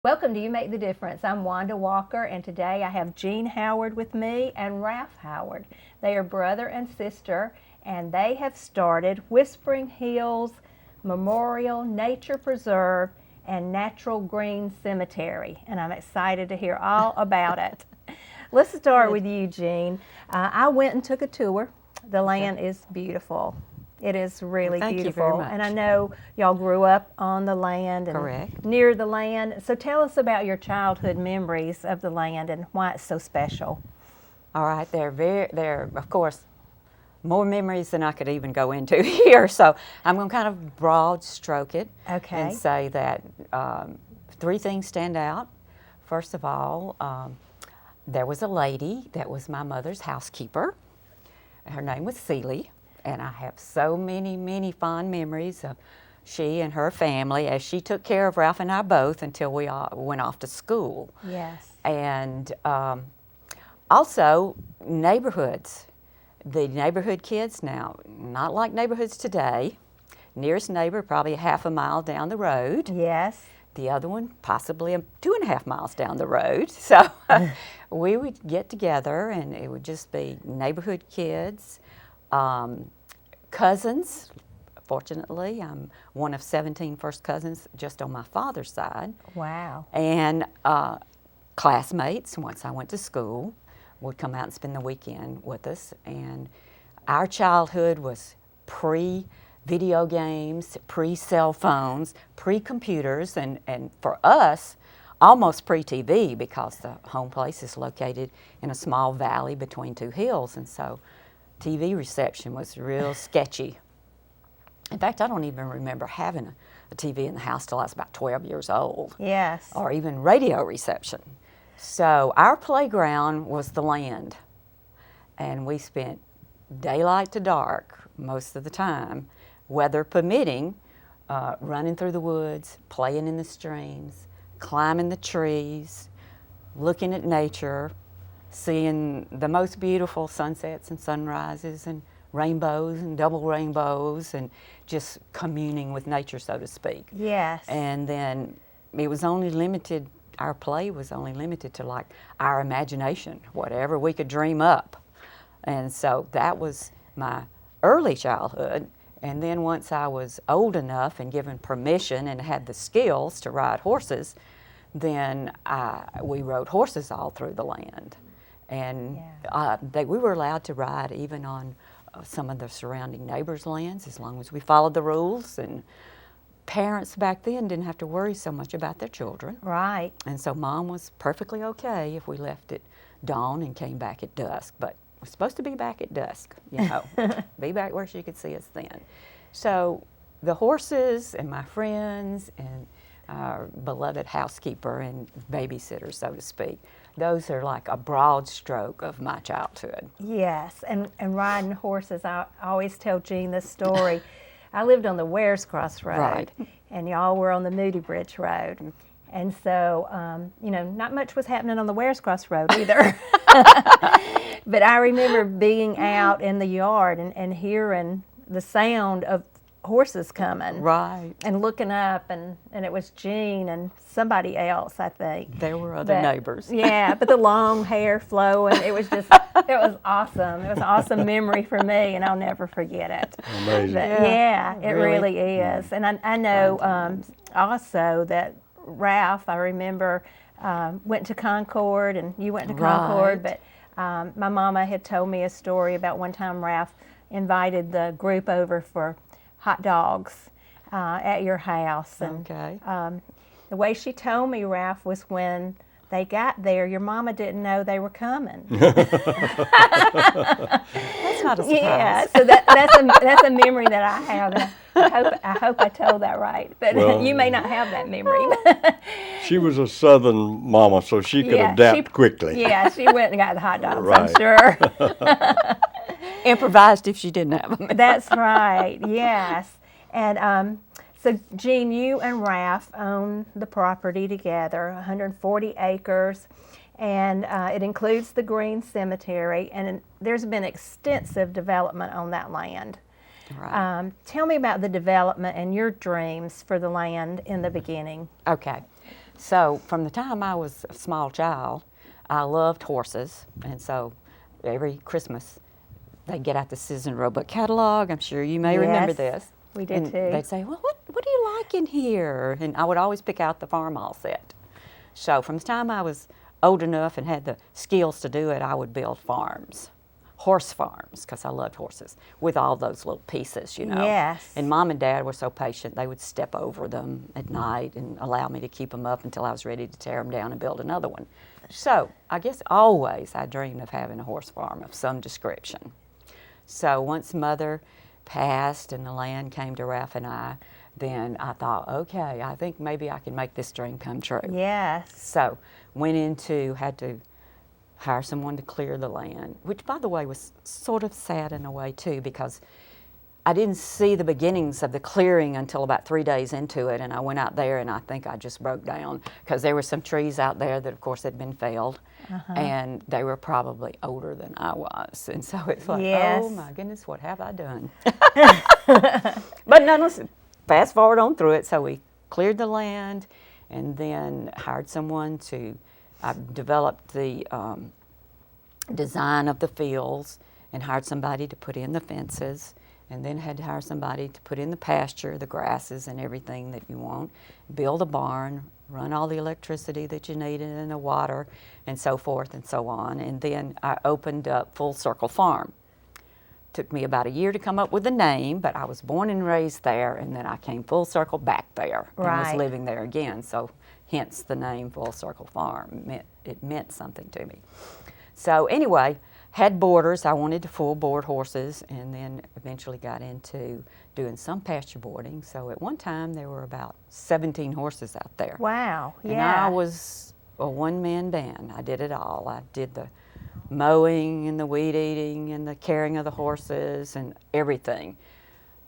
Welcome to You Make the Difference. I'm Wanda Walker, and today I have Jean Howard with me and Ralph Howard. They are brother and sister, and they have started Whispering Hills Memorial Nature Preserve and Natural Green Cemetery, and I'm excited to hear all about it. Let's start with you, Jean. I went and took a tour. The land is beautiful. It is really Thank beautiful. you very much. And I know y'all grew up on the land and Correct. near the land. So tell us about your childhood memories of the land and why it's so special. All right, they're of course more memories than I could even go into here. So I'm going to kind of broad stroke it Okay. and say that three things stand out. First of all, there was a lady that was my mother's housekeeper. Her name was Celie, and I have so many fond memories of she and her family as she took care of Ralph and I both until we all went off to school. Yes. And also neighborhoods. The neighborhood kids now, not like neighborhoods today. Nearest neighbor probably a half a mile down the road. Yes. The other one possibly 2.5 miles down the road. So we would get together and it would just be neighborhood kids, cousins. Fortunately, I'm one of 17 first cousins just on my father's side. Wow. And classmates, once I went to school, would come out and spend the weekend with us. And our childhood was pre-video games, pre-cell phones, pre-computers, and for us, almost pre-TV because the home place is located in a small valley between two hills. And so TV reception was real sketchy. In fact, I don't even remember having a TV in the house till I was about 12 years old. Yes. Or even radio reception. So our playground was the land, and we spent daylight to dark most of the time, weather permitting, running through the woods, playing in the streams, climbing the trees, looking at nature, seeing the most beautiful sunsets and sunrises and rainbows and double rainbows, and just communing with nature, so to speak. Yes. And then it was only limited, our play was only limited to like our imagination, whatever we could dream up. And so that was my early childhood. And then once I was old enough and given permission and had the skills to ride horses, then we rode horses all through the land. And we were allowed to ride even on some of the surrounding neighbors' lands as long as we followed the rules. And parents back then didn't have to worry so much about their children. Right. And so Mom was perfectly okay if we left at dawn and came back at dusk. But we're supposed to be back at dusk, you know, be back where she could see us then. So the horses and my friends and our beloved housekeeper and babysitter, so to speak, those are like a broad stroke of my childhood. Yes. And riding horses, I always tell Jean this story. I lived on the Wares Cross Road, Right. and y'all were on the Moody Bridge Road. And so, you know, not much was happening on the Wares Cross Road either. But I remember being out in the yard and hearing the sound of horses coming. Right. And looking up, and it was Jean and somebody else, I think. There were other But- neighbors. Yeah, but the long hair flowing, it was awesome. It was an awesome memory for me, and I'll never forget it. Amazing. But Yeah. yeah, it Really? really is. And I know also that Ralph, I remember, went to Concord, and you went to Concord, Right. but my mama had told me a story about one time Ralph invited the group over for hot dogs at your house. And Okay. the way she told me, Ralph, was when they got there, your mama didn't know they were coming. That's not a surprise. Yeah, so that's a memory that I have. And I hope I told that right, but Well- you may not have that memory. She was a Southern mama, so she could Yeah, adapt quickly. Yeah, she went and got the hot dogs, I'm Right. sure. Improvised if she didn't have them. That's right, yes. And so, Jean, you and Ralph own the property together, 140 acres, and it includes the Green Cemetery, and there's been extensive development on that land. Right. Tell me about the development and your dreams for the land in the beginning. Okay. So from the time I was a small child, I loved horses, and so every Christmas they'd get out the Season Roebuck catalog. I'm sure you may remember Yes, this. we did And too. they'd say, well, what do you like in here? And I would always pick out the Farmall set. So from the time I was old enough and had the skills to do it, I would build farms, horse farms, because I loved horses, with all those little pieces, you know. Yes. And Mom and Dad were so patient, they would step over them at night and allow me to keep them up until I was ready to tear them down and build another one. So I guess always I dreamed of having a horse farm of some description. So once Mother passed and the land came to Ralph and I, then I thought, okay, I think maybe I can make this dream come true. Yes. So had to hire someone to clear the land, which by the way was sort of sad in a way too, because I didn't see the beginnings of the clearing until about 3 days into it, and I went out there and I think I just broke down because there were some trees out there that of course had been felled, and they were probably older than I was, and so it's like, Yes. oh my goodness, what have I done? But nonetheless, fast forward on through it, so we cleared the land and then hired someone to develop the design of the fields and hired somebody to put in the fences, and then had to hire somebody to put in the pasture, the grasses and everything that you want, build a barn, run all the electricity that you needed and the water and so forth and so on. And then I opened up Full Circle Farm. Took me about a year to come up with the name, but I was born and raised there, and then I came full circle back there and was Right. living there again. So hence the name Full Circle Farm. It meant something to me. So anyway, had boarders. I wanted to full board horses, and then eventually got into doing some pasture boarding. So at one time there were about 17 horses out there. Wow. And Yeah. I was a one-man band. I did it all. I did the mowing and the weed eating and the caring of the horses and everything.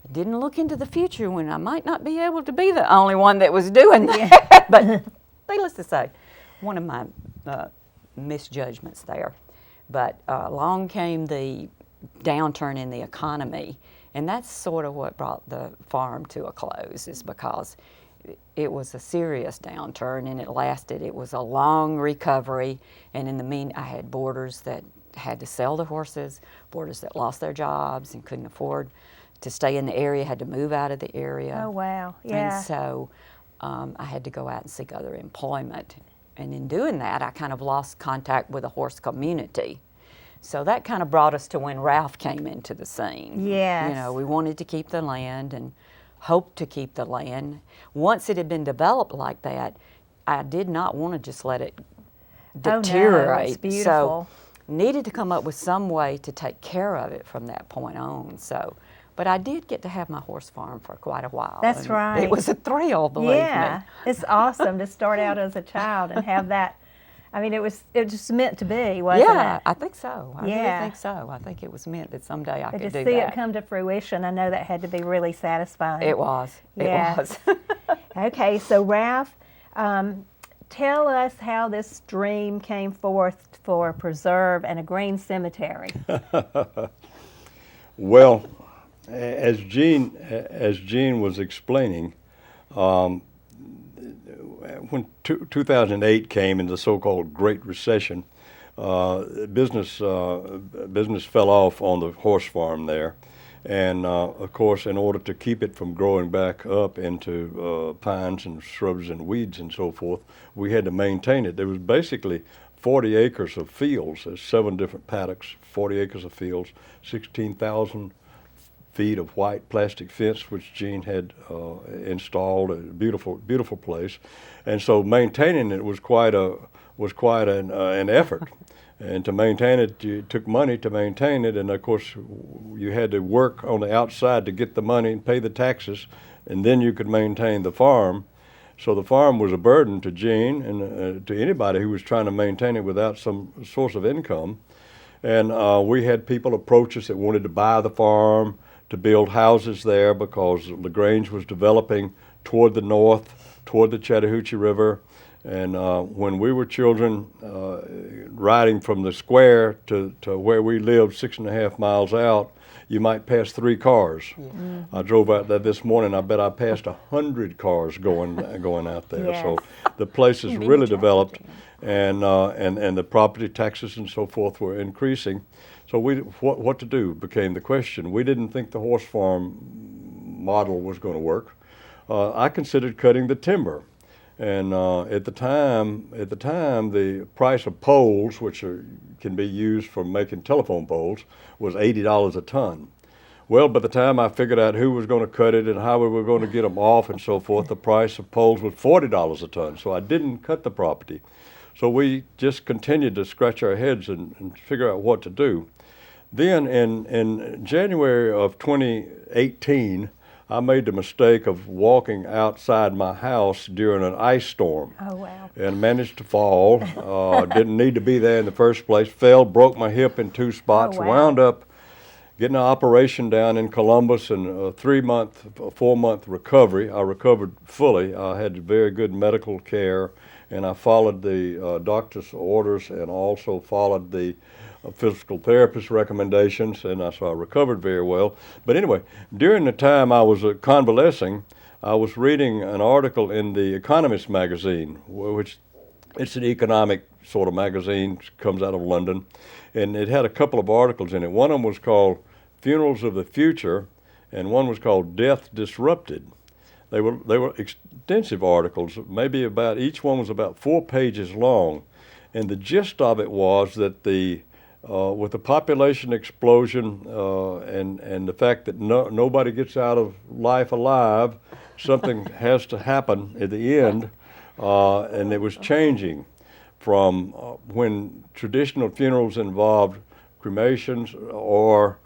I didn't look into the future when I might not be able to be the only one that was doing that. But needless to say, one of my misjudgments there. But along came the downturn in the economy, and that's sort of what brought the farm to a close, is because it was a serious downturn and it lasted. It was a long recovery, and in the mean, I had boarders that had to sell their horses, boarders that lost their jobs and couldn't afford to stay in the area, had to move out of the area. Oh, wow. Yeah. And so I had to go out and seek other employment. And in doing that, I kind of lost contact with the horse community. So that kind of brought us to when Ralph came into the scene. Yes. You know, we wanted to keep the land and hoped to keep the land. Once it had been developed like that, I did not want to just let it deteriorate. it's beautiful. So needed to come up with some way to take care of it from that point on. So, but I did get to have my horse farm for quite a while. That's and right. It was a thrill, believe Yeah. me. It's awesome to start out as a child and have that. I mean, it was just meant to be, wasn't Yeah, it? I think so. I really Yeah. think so. I think it was meant that someday I But could to do see that. it come to fruition, I know that had to be really satisfying. It was. Yeah. It was. Okay, so Ralph, tell us how this dream came forth for a preserve and a green cemetery. Well, as Gene was explaining, when 2008 came and the so-called Great Recession, business fell off on the horse farm there, and of course, in order to keep it from growing back up into pines and shrubs and weeds and so forth, we had to maintain it. There was basically 40 acres of fields. There's 7 different paddocks, 40 acres of fields, 16,000 feet of white plastic fence, which Gene had installed. A beautiful, beautiful place, and so maintaining it was quite an effort. And to maintain it, it took money to maintain it, and of course, you had to work on the outside to get the money and pay the taxes, and then you could maintain the farm. So the farm was a burden to Gene and to anybody who was trying to maintain it without some source of income. And we had people approach us that wanted to buy the farm, to build houses there, because LaGrange was developing toward the north, toward the Chattahoochee River. And when we were children, riding from the square to where we lived 6.5 miles out, you might pass 3 cars. I drove out there this morning. I bet I passed 100 cars going out there. Yes. So the place is Big really traffic developed, jam. and the property taxes and so forth were increasing. So what to do became the question. We didn't think the horse farm model was going to work. I considered cutting the timber. And at the time, the price of poles, which can be used for making telephone poles, was $80 a ton. Well, by the time I figured out who was going to cut it and how we were going to get them off and so forth, the price of poles was $40 a ton. So I didn't cut the property. So we just continued to scratch our heads and figure out what to do. Then in January of 2018, I made the mistake of walking outside my house during an ice storm. Oh, wow. And managed to fall. Didn't need to be there in the first place. Fell, broke my hip in 2 spots, Oh, wow. wound up getting an operation down in Columbus and a 4-month recovery. I recovered fully. I had very good medical care, and I followed the doctor's orders and also followed the physical therapist recommendations, and so I recovered very well. But anyway, during the time I was convalescing, I was reading an article in the Economist magazine, which it's an economic sort of magazine, comes out of London, and it had a couple of articles in it. One of them was called Funerals of the Future, and one was called Death Disrupted. They were extensive articles, maybe about, each one was about 4 pages long, and the gist of it was that with the population explosion and the fact that nobody gets out of life alive, something has to happen at the end, and it was changing from when traditional funerals involved cremations or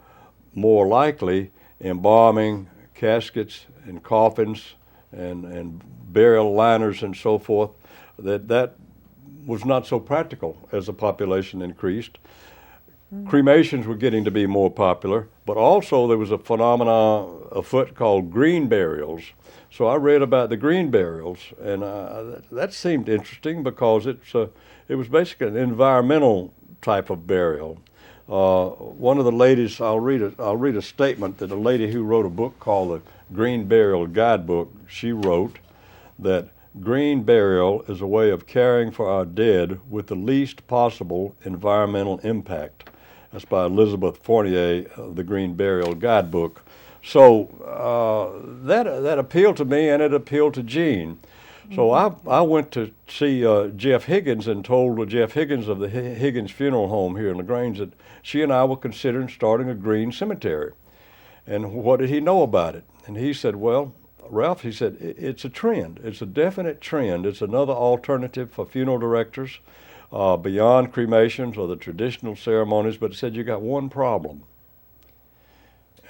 more likely embalming, caskets and coffins and burial liners and so forth, that was not so practical as the population increased. Cremations were getting to be more popular, but also there was a phenomenon afoot called green burials. So I read about the green burials, and that seemed interesting because it was basically an environmental type of burial. One of the ladies, I'll read a statement that a lady who wrote a book called the Green Burial Guidebook. She wrote that green burial is a way of caring for our dead with the least possible environmental impact. That's by Elizabeth Fournier of the Green Burial Guidebook. So that appealed to me, and it appealed to Jean. So I went to see Jeff Higgins and told Jeff Higgins of the Higgins Funeral Home here in LaGrange that she and I were considering starting a green cemetery. And what did he know about it? And he said, well, Ralph, he said, it's a trend. It's a definite trend. It's another alternative for funeral directors beyond cremations or the traditional ceremonies, but he said, you got one problem.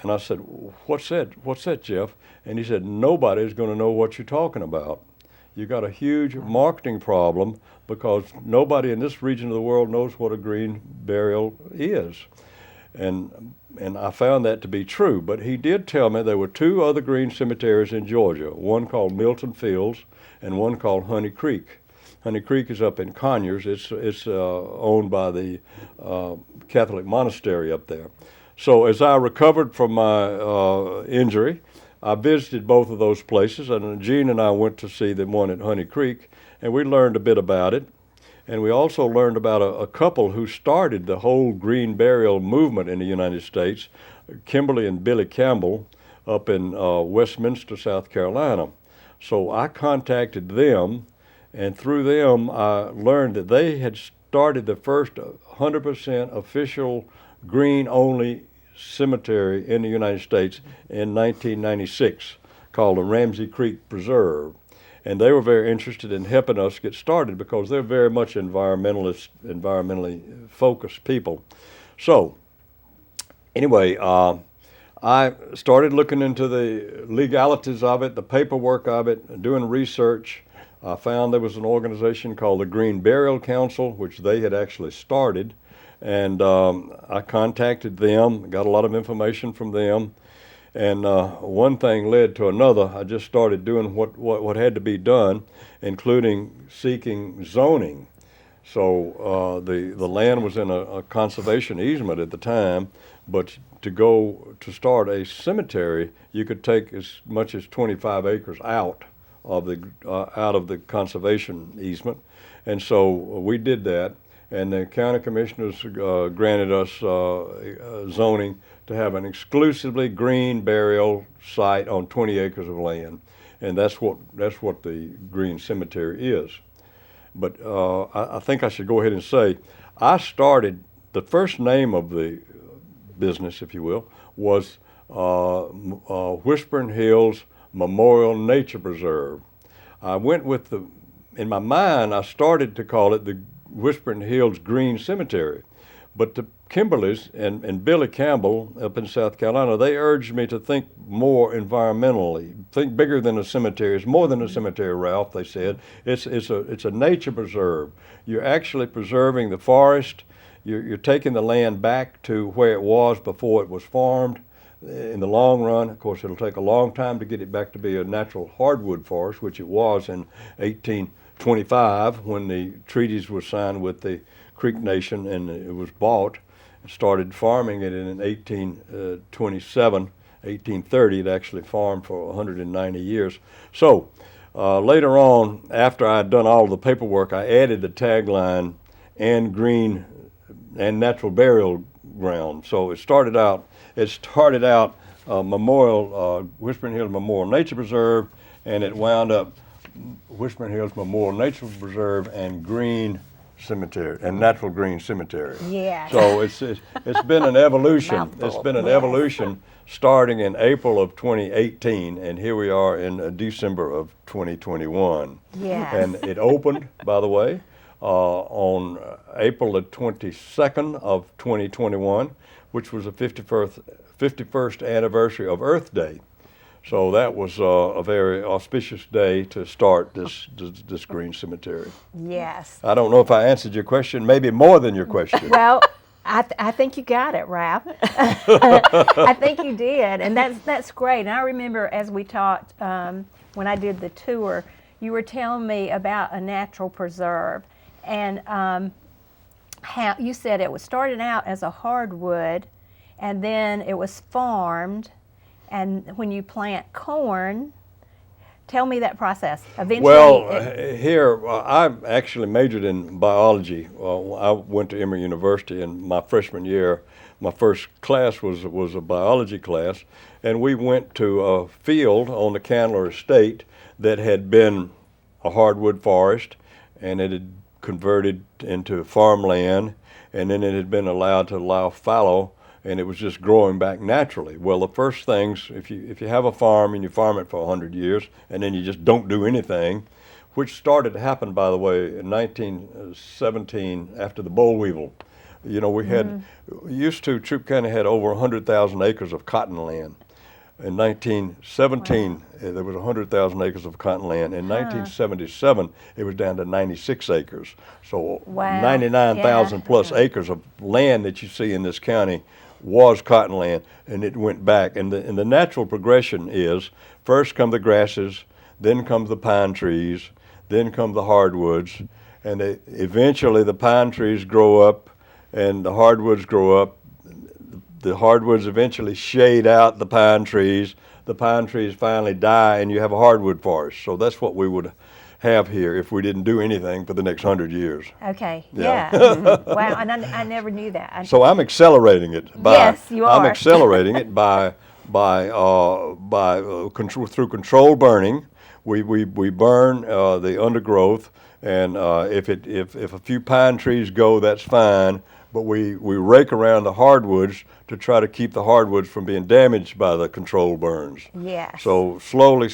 And I said, what's that, Jeff? And he said, nobody's going to know what you're talking about. You got a huge marketing problem because nobody in this region of the world knows what a green burial is. And I found that to be true. But he did tell me there were 2 other green cemeteries in Georgia, one called Milton Fields and one called Honey Creek. Honey Creek is up in Conyers. It's owned by the Catholic monastery up there. So as I recovered from my injury, I visited both of those places, and Jean and I went to see the one at Honey Creek, and we learned a bit about it. And we also learned about a couple who started the whole green burial movement in the United States, Kimberly and Billy Campbell, up in Westminster, South Carolina. So I contacted them, and through them I learned that they had started the first 100% official green-only cemetery in the United States in 1996 called the Ramsey Creek Preserve. And they were very interested in helping us get started because they're very much environmentally focused people. So anyway, I started looking into the legalities of it, the paperwork of it, doing research. I found there was an organization called the Green Burial Council, which they had actually started. And I contacted them, got a lot of information from them, and one thing led to another. I just started doing what had to be done, including seeking zoning. So the land was in a conservation easement at the time, but to go to start a cemetery, you could take as much as 25 acres out of the conservation easement, and so we did that. And the county commissioners granted us zoning to have an exclusively green burial site on 20 acres of land, and that's what the green cemetery is. But I think I should go ahead and say, I started, the first name of the business, if you will, was Whispering Hills Memorial Nature Preserve. I went with in my mind, I started to call it the Whispering Hills Green Cemetery. But the Kimberleys and Billy Campbell up in South Carolina, they urged me to think more environmentally, think bigger than a cemetery. It's more than a cemetery, Ralph, they said. It's a nature preserve. You're actually preserving the forest. You're taking the land back to where it was before it was farmed. In the long run, of course, it'll take a long time to get it back to be a natural hardwood forest, which it was in 1825 when the treaties were signed with the Creek Nation and it was bought. Started farming it in 1827, 1830. It actually farmed for 190 years. So later on, after I had done all the paperwork, I added the tagline "and green and natural burial ground." So it started out Memorial Whispering Hills Memorial Nature Preserve, and it wound up Whispering Hills Memorial Nature Preserve and Green Cemetery and Natural Green Cemetery. Yes. So it's been an evolution. Mouthful. It's been an evolution starting in April of 2018, and here we are in December of 2021. Yes. And it opened, by the way, on April the 22nd of 2021, which was the 51st anniversary of Earth Day. So that was a very auspicious day to start this green cemetery. Yes. I don't know if I answered your question, maybe more than your question. Well, I think you got it, Ralph. I think you did, and that's great. And I remember as we talked when I did the tour, you were telling me about a natural preserve, and how you said it was started out as a hardwood, and then it was farmed. And when you plant corn, tell me that process. Eventually, Well, here, I actually majored in biology. I went to Emory University, and my freshman year, my first class was a biology class, and we went to a field on the Candler Estate that had been a hardwood forest, and it had converted into farmland, and then it had been allowed to allow fallow, and it was just growing back naturally. Well, the first things, if you have a farm and you farm it for 100 years, and then you just don't do anything, which started to happen, by the way, in 1917 after the boll weevil. You know, Troup County had over 100,000 acres of cotton land. In 1917, there was 100,000 acres of cotton land. In 1977, it was down to 96 acres. So 99,000 plus acres of land that you see in this county was cotton land, and it went back. And the natural progression is, first come the grasses, then come the pine trees, then come the hardwoods, and eventually the pine trees grow up and the hardwoods grow up. The hardwoods eventually shade out the pine trees. The pine trees finally die, and you have a hardwood forest. So that's what we would have here if we didn't do anything for the next 100 years. Okay. Yeah. Wow, and I never knew that. So I'm accelerating it by. Yes, you are. I'm accelerating it through controlled burning. We burn the undergrowth, and if a few pine trees go, that's fine. But we rake around the hardwoods to try to keep the hardwoods from being damaged by the controlled burns. Yes. So slowly,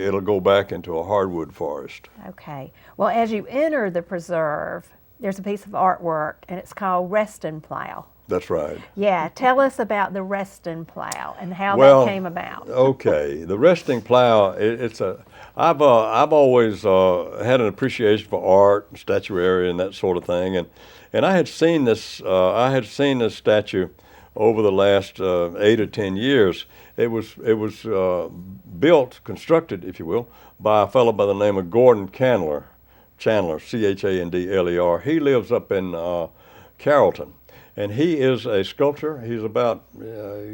it'll go back into a hardwood forest. Okay. Well, as you enter the preserve, there's a piece of artwork, and it's called Reston Plow. That's right. Yeah. Tell us about the Reston Plow and how Well, that came about. Okay, the resting plow. I've always had an appreciation for art, and statuary, and that sort of thing, and I had seen this statue over the last 8 or 10 years. It was constructed, if you will, by a fellow by the name of Gordon Chandler, Chandler, Chandler. He lives up in Carrollton. And he is a sculptor. He's about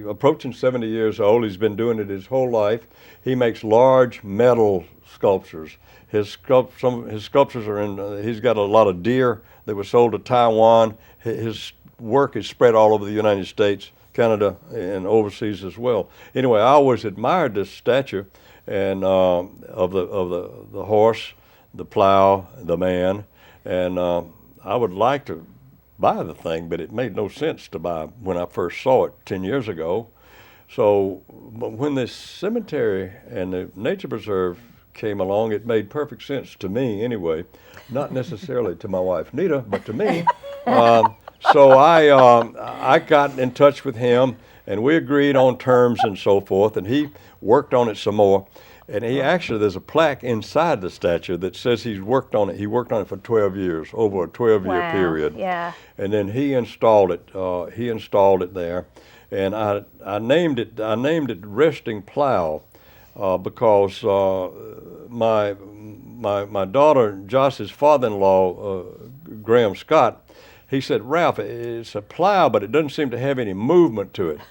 approaching 70 years old. He's been doing it his whole life. He makes large metal sculptures. Some of his sculptures are in, he's got a lot of deer that were sold to Taiwan. His work is spread all over the United States, Canada, and overseas as well. Anyway, I always admired this statue and of the horse, the plow, the man, and I would like to buy the thing, but it made no sense to buy when I first saw it 10 years ago. So, but when this cemetery and the nature preserve came along, it made perfect sense to me anyway, not necessarily to my wife Nita, but to me. So I got in touch with him, and we agreed on terms and so forth, and he worked on it some more. And he actually, there's a plaque inside the statue that says he's worked on it. He worked on it for 12 years, over a 12-year period. Yeah. And then he installed it. He installed it there, and I named it Resting Plow, because my daughter Joss's father-in-law, Graham Scott, he said, "Ralph, it's a plow, but it doesn't seem to have any movement to it."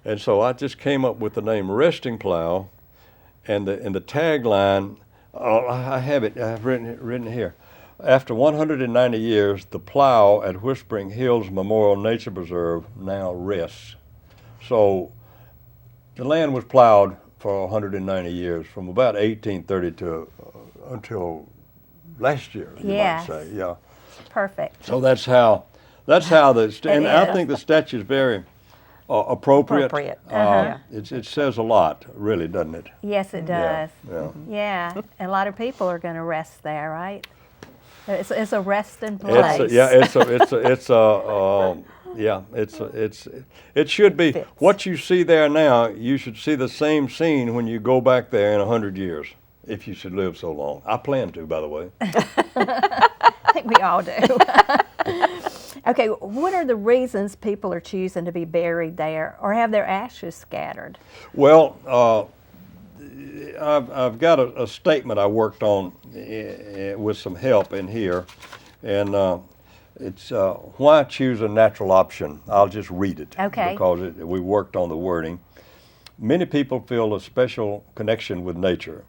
And so I just came up with the name Resting Plow. And the tagline, I have it. I've written here. After 190 years, the plow at Whispering Hills Memorial Nature Preserve now rests. So, the land was plowed for 190 years, from about 1830 to until last year. You might say, yeah. Perfect. So that's how and I think the statue is very appropriate. It says a lot, really, doesn't it? Yes, it does. Yeah. Yeah, and a lot of people are going to rest there, right? It's a resting place. It should be. Fits. What you see there now, you should see the same scene when you go back there in 100 years, if you should live so long. I plan to, by the way. I think we all do. Okay, what are the reasons people are choosing to be buried there or have their ashes scattered? Well, I've got a statement I worked on with some help in here, and it's why choose a natural option. I'll just read it, okay, because we worked on the wording. Many people feel a special connection with nature.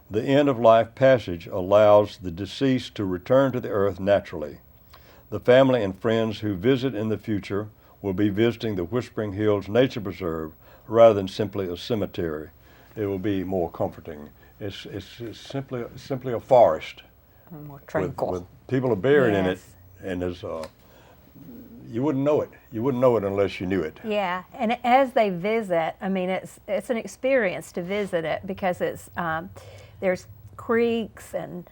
The end-of-life passage allows the deceased to return to the earth naturally. The family and friends who visit in the future will be visiting the Whispering Hills Nature Preserve rather than simply a cemetery. It will be more comforting. It's simply a forest. More tranquil. With people are buried in it, and there's you wouldn't know it. You wouldn't know it unless you knew it. Yeah, and as they visit, I mean, it's an experience to visit it because it's there's creeks and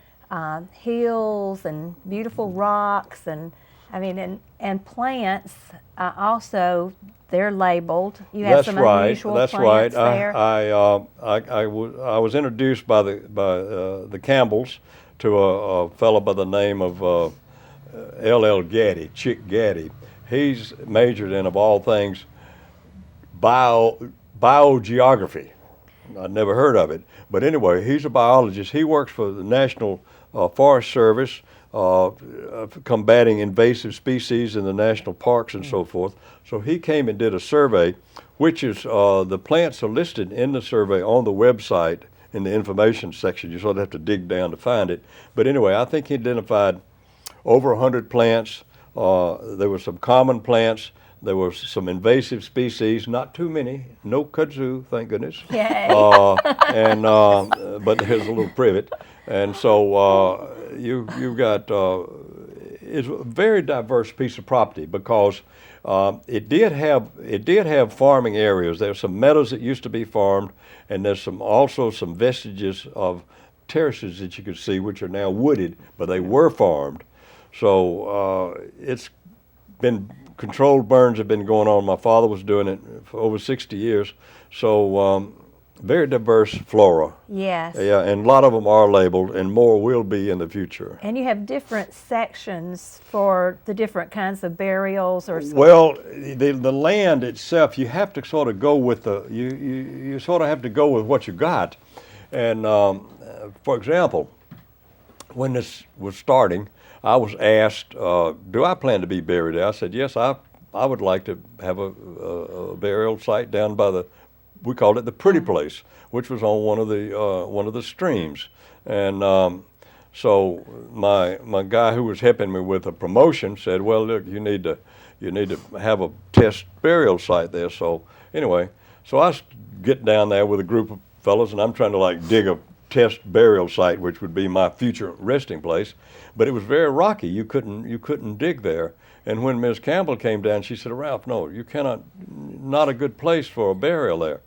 hills and beautiful rocks, and I mean, and plants also. They're labeled. You have some unusual plants there. I was introduced by the Campbells to a fellow by the name of L.L. Gaddy, Chick Gaddy. He's majored in, of all things, biogeography. I'd never heard of it, but anyway, he's a biologist. He works for the National Forest Service, combating invasive species in the national parks and so forth. So he came and did a survey, which is the plants are listed in the survey on the website in the information section. You sort of have to dig down to find it. But anyway, I think he identified over 100 plants. There were some common plants. There were some invasive species, not too many, no kudzu, thank goodness. Yay. But here's a little privet. And so you've got, it's a very diverse piece of property because it did have farming areas. There's some meadows that used to be farmed, and there's also some vestiges of terraces that you could see, which are now wooded, but they were farmed. So it's been controlled burns have been going on. My father was doing it for over 60 years. So very diverse flora. Yes. Yeah, and a lot of them are labeled, and more will be in the future. And you have different sections for the different kinds of burials or. Well, the land itself, you have to sort of go with you sort of have to go with what you got. And for example, when this was starting, I was asked, do I plan to be buried there? I said, yes, I I would like to have a burial site down by we called it the Pretty Place, which was on one of the streams. And so my guy who was helping me with a promotion said, well, look, you need to have a test burial site there. So anyway, so I get down there with a group of fellows, and I'm trying to like dig a test burial site, which would be my future resting place. But it was very rocky. You couldn't dig there. And when Ms. Campbell came down, she said, Ralph, no, you cannot, not a good place for a burial there.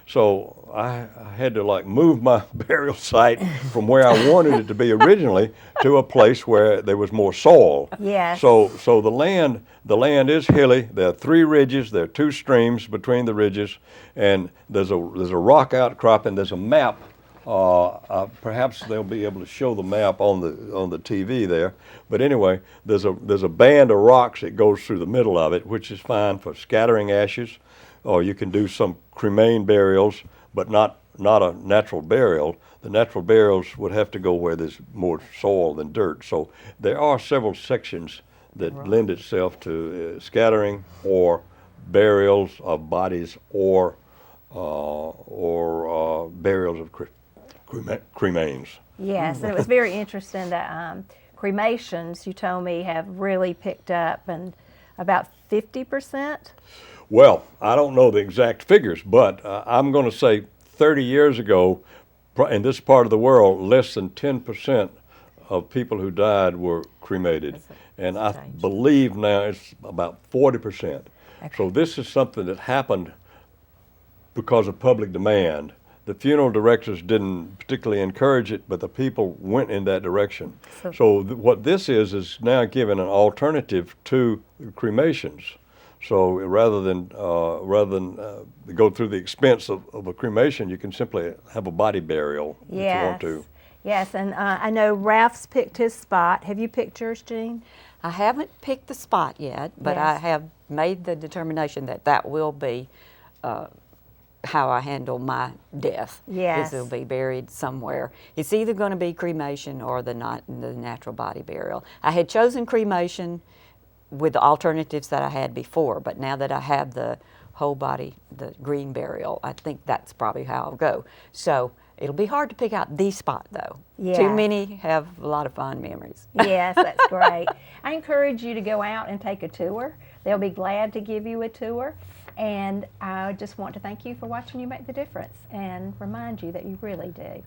So I had to like move my burial site from where I wanted it to be originally to a place where there was more soil. Yes. So the land is hilly. There are 3 ridges. There are 2 streams between the ridges, and there's a rock outcrop, and there's a map. Perhaps they'll be able to show the map on the TV there. But anyway, there's a band of rocks that goes through the middle of it, which is fine for scattering ashes, or you can do some cremain burials, but not a natural burial. The natural burials would have to go where there's more soil than dirt. So there are several sections that lend itself to scattering or burials of bodies or burials of cremains. Yes, and it was very interesting that cremations, you told me, have really picked up, and about 50%. Well, I don't know the exact figures, but I'm going to say 30 years ago, in this part of the world, less than 10% of people who died were cremated. And I believe now it's about 40%. Okay. So this is something that happened because of public demand. The funeral directors didn't particularly encourage it, but the people went in that direction. So what this is now giving an alternative to cremations. So rather than go through the expense of a cremation, you can simply have a body burial if you want to. Yes, and I know Ralph's picked his spot. Have you picked yours, Jean? I haven't picked the spot yet, but yes. I have made the determination that will be how I handle my death. Yes. It'll be buried somewhere. It's either going to be cremation or the natural body burial. I had chosen cremation with the alternatives that I had before, but now that I have the whole body, the green burial, I think that's probably how I'll go. So it'll be hard to pick out the spot, though. Yes. Too many have a lot of fond memories. Yes, that's great. I encourage you to go out and take a tour. They'll be glad to give you a tour. And I just want to thank you for watching You Make the Difference and remind you that you really do.